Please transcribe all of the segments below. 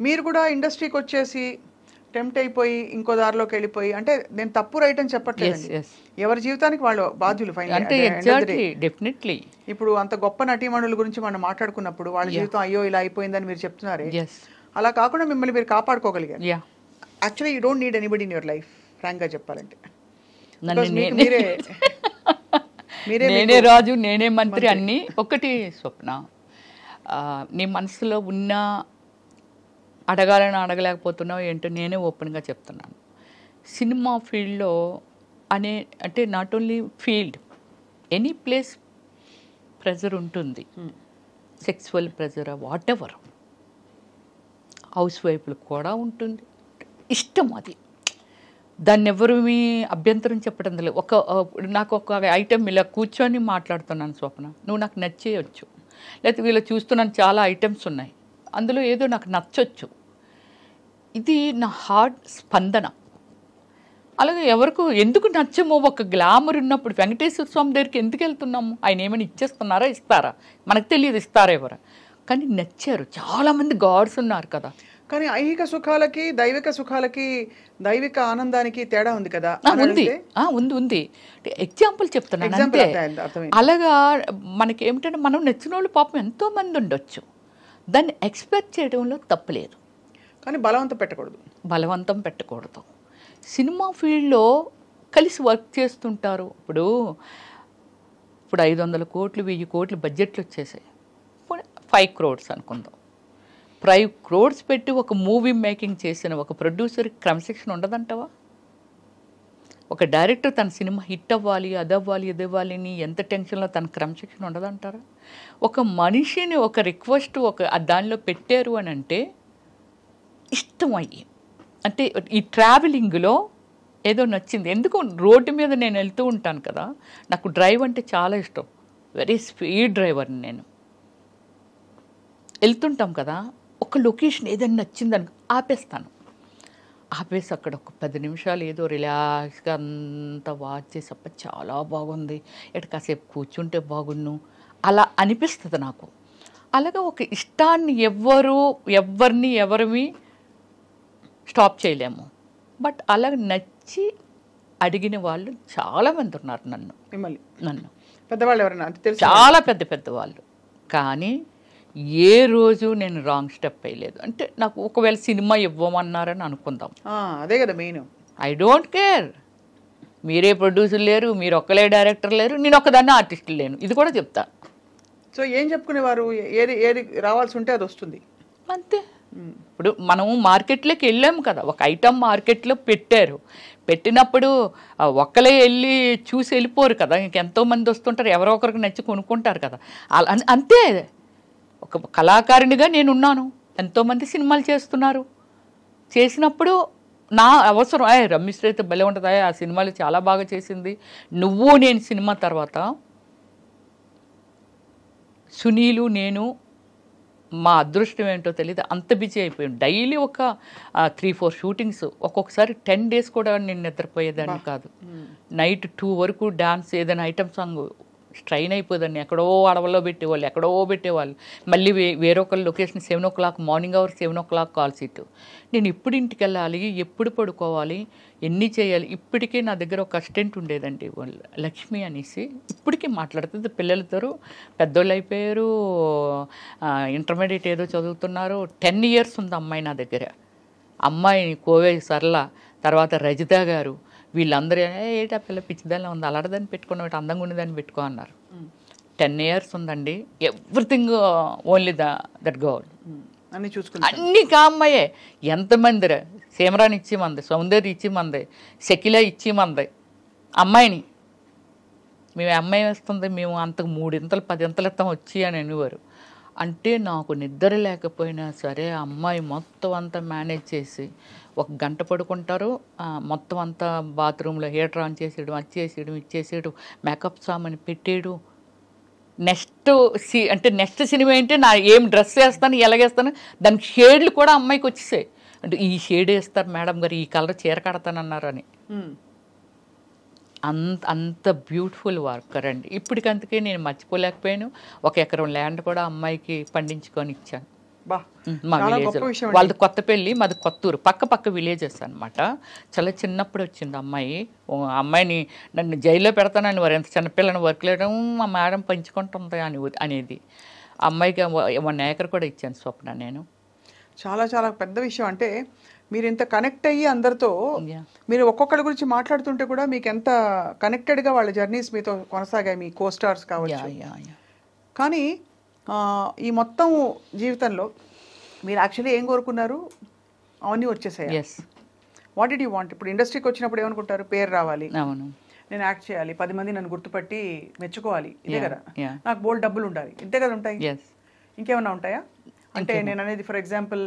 మీరు కూడా ఇండస్ట్రీకి వచ్చేసి టెంప్ట్ అయిపోయి ఇంకో దారిలోకి వెళ్ళిపోయి, అంటే నేను తప్పు రైట్ అని చెప్పట్లేదు, ఎవరి జీవితానికి వాళ్ళు బాధ్యులు. డెఫినెట్లీ ఇప్పుడు అంత గొప్ప నటీమణుల గురించి మనం మాట్లాడుకున్నప్పుడు వాళ్ళ జీవితం అయ్యో ఇలా అయిపోయిందని మీరు చెప్తున్నారే, అలా కాకుండా మిమ్మల్ని మీరు కాపాడుకోగలిగారు. Actually you don't need anybody in your life, frank గా చెప్పాలంటే. నేనే రాజు, నేనే మంత్రి అన్ని. ఒకటి స్వప్న, నీ మనసులో ఉన్న అడగాలని అడగలేకపోతున్నావు ఏంటో నేనే ఓపెన్గా చెప్తున్నాను. సినిమా ఫీల్డ్లో అంటే not only field, any place pressure ఉంటుంది. Sexual pressure, whatever. House వైఫ్లకు కూడా ఉంటుంది. ఇష్టం అది, దాన్ని ఎవరు మీ అభ్యంతరం చెప్పడం లేదు. నాకు ఒక ఐటెం ఇలా కూర్చొని మాట్లాడుతున్నాను స్వప్న, నువ్వు నాకు నచ్చేయచ్చు, లేకపోతే వీళ్ళు చూస్తున్నాను చాలా ఐటమ్స్ ఉన్నాయి, అందులో ఏదో నాకు నచ్చొచ్చు. ఇది నా హార్ట్ స్పందన. అలాగే ఎవరికి ఎందుకు నచ్చమో, ఒక గ్లామర్ ఉన్నప్పుడు వెంకటేశ్వర స్వామి దగ్గరికి ఎందుకు వెళ్తున్నాము? ఆయన ఏమైనా ఇచ్చేస్తున్నారా, ఇస్తారా? మనకు తెలియదు ఇస్తారా ఎవరు, కానీ నచ్చారు. చాలామంది గాడ్స్ ఉన్నారు కదా. కానీ ఐహిక సుఖాలకి దైవిక సుఖాలకి, దైవిక ఆనందానికి తేడా ఉంది కదా. ఉంది. ఎగ్జాంపుల్ చెప్తున్నాను అంతే. అలాగా మనకి ఏమిటంటే, మనం నచ్చిన వాళ్ళు పాపం ఎంతో మంది ఉండొచ్చు, దాన్ని ఎక్స్పెక్ట్ చేయడంలో తప్పులేదు, కానీ బలవంతం పెట్టకూడదు. సినిమా ఫీల్డ్లో కలిసి వర్క్ చేస్తుంటారు. ఇప్పుడు 500 కోట్లు 1000 కోట్లు బడ్జెట్లు వచ్చేసాయి. 5 crores అనుకుందాం. 5 crores పెట్టి ఒక మూవీ మేకింగ్ చేసిన ఒక ప్రొడ్యూసర్కి క్రమశిక్షణ ఉండదంటావా? ఒక డైరెక్టర్ తన సినిమా హిట్ అవ్వాలి, అదవ్వాలి, ఇదవ్వాలి అని ఎంత టెన్షన్లో తన క్రమశిక్షణ ఉండదంటారా? ఒక మనిషిని ఒక రిక్వెస్ట్ దానిలో పెట్టారు అని అంటే ఇష్టం అయ్యి, అంటే ఈ ట్రావెలింగ్లో ఏదో నచ్చింది. ఎందుకు రోడ్డు మీద నేను వెళ్తూ ఉంటాను కదా, నాకు డ్రైవ్ అంటే చాలా ఇష్టం. వెరీ స్పీడ్ డ్రైవర్ని నేను. వెళ్తుంటాం కదా, ఒక లొకేషన్ ఏదైనా నచ్చిందని ఆపేసి అక్కడ ఒక 10 నిమిషాలు ఏదో రిలాక్స్గా అంతా వాచ్ చేసి, అప్ప చాలా బాగుంది, ఎటు కాసేపు కూర్చుంటే బాగున్ను అలా అనిపిస్తుంది నాకు. అలాగే ఒక ఇష్టాన్ని ఎవరిని స్టాప్ చేయలేము. బట్ అలా నచ్చి అడిగిన వాళ్ళు చాలామంది ఉన్నారు నన్ను పెద్దవాళ్ళు ఎవరైనా, చాలా పెద్దవాళ్ళు. కానీ ఏ రోజు నేను రాంగ్ స్టెప్ వేయలేదు. అంటే నాకు ఒకవేళ సినిమా ఇవ్వమన్నారని అనుకుందాం, అదే కదా మెయిన్. ఐ డోంట్ కేర్, మీరే ప్రొడ్యూసర్ లేరు, మీరు ఒక్కలే డైరెక్టర్ లేరు, నేను ఒక్కదాన్ని ఆర్టిస్ట్ లేను, ఇది కూడా చెప్తా. సో ఏం చెప్పుకునేవారు, ఏది రావాల్సి ఉంటే అది వస్తుంది అంతే. ఇప్పుడు మనము మార్కెట్లోకి వెళ్ళాము కదా, ఒక ఐటమ్ మార్కెట్లో పెట్టినప్పుడు ఒక్కలే వెళ్ళి చూసి వెళ్ళిపోరు కదా, ఇంకెంతోమంది వస్తుంటారు, ఎవరో ఒకరికి నచ్చి కొనుక్కుంటారు కదా. అంతే. ఒక కళాకారునిగా నేనున్నాను, ఎంతోమంది సినిమాలు చేసినప్పుడు నా అవసరం, రమ్యశ్రీ అయితే భలే ఉంటుంది, ఆ సినిమాలు చాలా బాగా చేసింది. నేను సినిమా తర్వాత సునీలు నేను మా అదృష్టం ఏంటో తెలియదు, అంత బిజీ అయిపోయాం. డైలీ ఒక 3-4 షూటింగ్స్, ఒక్కొక్కసారి 10 days కూడా నేను నిద్రపోయేదాన్ని కాదు. నైట్ 2 వరకు డాన్స్, ఏదైనా ఐటమ్ సాంగ్ స్ట్రైన్ అయిపోదాన్ని. ఎక్కడో అడవుల్లో పెట్టేవాళ్ళు, మళ్ళీ వేరొకరు location 7 o'clock, morning hours 7 o'clock call seat. నేను ఎప్పుడు ఇంటికి వెళ్ళాలి, ఎప్పుడు పడుకోవాలి, ఎన్ని చేయాలి. ఇప్పటికే నా దగ్గర ఒక అసిస్టెంట్ ఉండేదండి, లక్ష్మి అనేసి, ఇప్పటికీ మాట్లాడుతుంది. పిల్లలతో పెద్దోళ్ళు అయిపోయారు, ఇంటర్మీడియట్ ఏదో చదువుతున్నారు. 10 years ఉంది అమ్మాయి నా దగ్గర. అమ్మాయి కోవే సరళ, తర్వాత రజిత గారు, వీళ్ళందరూ ఏటా పిల్ల పిచ్చిదాన్ని ఉంది, అలాంటిదాన్ని పెట్టుకున్న అందంగా ఉండేదాన్ని పెట్టుకో అన్నారు. 10 years ఉందండి. ఎవ్రీథింగ్ ఓన్లీ దట్ గర్ల్, అన్నీ అమ్మాయే. ఎంతమంది సీమరాని ఇచ్చి మంది, సౌందర్య ఇచ్చి మంది, శకిల ఇచ్చి మంది అమ్మాయిని. మేము అమ్మాయి వేస్తుంది, మేము అంతకు 3 ఇంతలు 10 ఇంతలు ఇస్తాం వచ్చి అని అనేవారు. అంటే నాకు నిద్ర లేకపోయినా సరే అమ్మాయి మొత్తం అంతా మేనేజ్ చేసి, 1 గంట పడుకుంటారు, మొత్తం అంతా బాత్రూంలో హీటర్ ఆన్ చేసేయడం, అది చేసేయడం, ఇచ్చేసేయడం, మేకప్ సామాన్ పెట్టేయడం. నెక్స్ట్ సినిమా ఏంటి, నా ఏం డ్రెస్ వేస్తాను, ఎలాగేస్తాను, దానికి షేడ్లు కూడా అమ్మాయికి వచ్చేసాయి. అంటే ఈ షేడ్ వేస్తారు మేడం గారు, ఈ కలర్ చీర కడతానన్నారు అని. అంత బ్యూటిఫుల్ వర్కర్ అండి. ఇప్పటికంతకే నేను మర్చిపోలేకపోయాను. 1 ఎకరం ల్యాండ్ కూడా అమ్మాయికి పండించుకొని ఇచ్చాను. బా మా చాలా విలేజ్ గొప్ప విషయం వాళ్ళది కొత్తపల్లి, మాది కొత్తూరు, పక్క విలేజెస్ అనమాట. చాలా చిన్నప్పుడు వచ్చింది అమ్మాయి. అమ్మాయిని నన్ను జైల్లో పెడతానని వారు ఎంత చిన్నపిల్లని వర్క్ లేయడం మా మేడం పెంచుకుంటుంది అనేది. అమ్మాయికి 1 acre కూడా ఇచ్చాను స్వప్న నేను. చాలా చాలా పెద్ద విషయం. అంటే మీరు ఇంత కనెక్ట్ అయ్యి అందరితో మీరు ఒక్కొక్కరి గురించి మాట్లాడుతుంటే కూడా మీకు ఎంత కనెక్టెడ్గా వాళ్ళ జర్నీస్ మీతో కొనసాగాయి, మీ కోస్టార్స్ కావచ్చు. కానీ ఈ మొత్తం జీవితంలో మీరు యాక్చువల్లీ ఏం కోరుకున్నారు? అవన్నీ వచ్చేసాయి. What did you want? ఇప్పుడు ఇండస్ట్రీకి వచ్చినప్పుడు ఏమనుకుంటారు? పేరు రావాలి, అవును, నేను యాక్ట్ చేయాలి, 10 మంది నన్ను గుర్తుపట్టి మెచ్చుకోవాలి, ఇదే కదా, నాకు బోల్డ్ డబ్బులు ఉండాలి, ఇంతే కదా ఉంటాయి. ఇంకేమన్నా ఉంటాయా? అంటే నేను అనేది ఫర్ ఎగ్జాంపుల్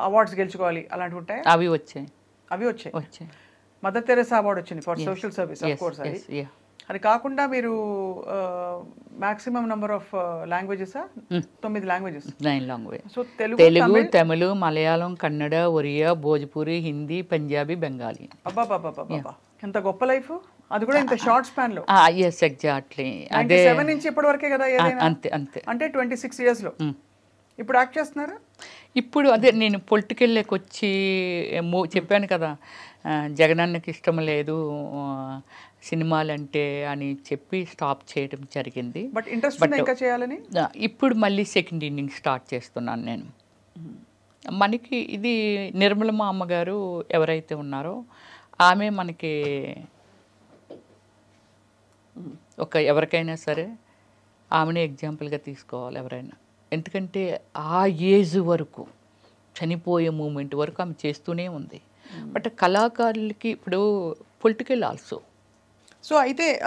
అవార్డ్స్ గెలుచుకోవాలి అలాంటివి ఉంటాయా? అవి వచ్చాయి. మదర్ తెరెసా అవార్డు వచ్చింది for social service, of course. అది కాకుండా మీరు maximum number of languages 9 languages. 9 language. So Telugu, Tamil, Malayalam, Kannada, Oriya, Bhojpuri, Hindi, Punjabi, Bengali. అబ్బా ఎంత గొప్ప లైఫ్, అది కూడా ఇంత షార్ట్ స్పాన్ లో. ఎగ్జాక్ట్లీ. అదే 7 నుంచి ఇప్పటి వరకే కదా ఏదైనా. అంతే. అంటే 26 years లో ఇప్పుడు యాక్ట్ చేస్తున్నారా? ఇప్పుడు అదే నేను పొలిటికల్లోకి వచ్చి చెప్పాను కదా, జగనన్నకి ఇష్టం లేదు సినిమాలంటే అని చెప్పి స్టాప్ చేయడం జరిగింది. బట్ ఇంట్రెస్ట్ ఉందా ఇంకా చేయాలని? ఇప్పుడు మళ్ళీ సెకండ్ ఇన్నింగ్ స్టార్ట్ చేస్తున్నాను నేను. మనకి ఇది నిర్మలమ్మ అమ్మగారు ఎవరైతే ఉన్నారో ఆమె మనకి ఎవరికైనా సరే ఆమెనే ఎగ్జాంపుల్గా తీసుకోవాలి ఎవరైనా. ఎందుకంటే ఆ ఏజ్ వరకు, చనిపోయే మూమెంట్ వరకు ఆమె చేస్తూనే ఉంది. బట్ కళాకారులకి ఇప్పుడు పొలిటికల్ ఆల్సో. సో అయితే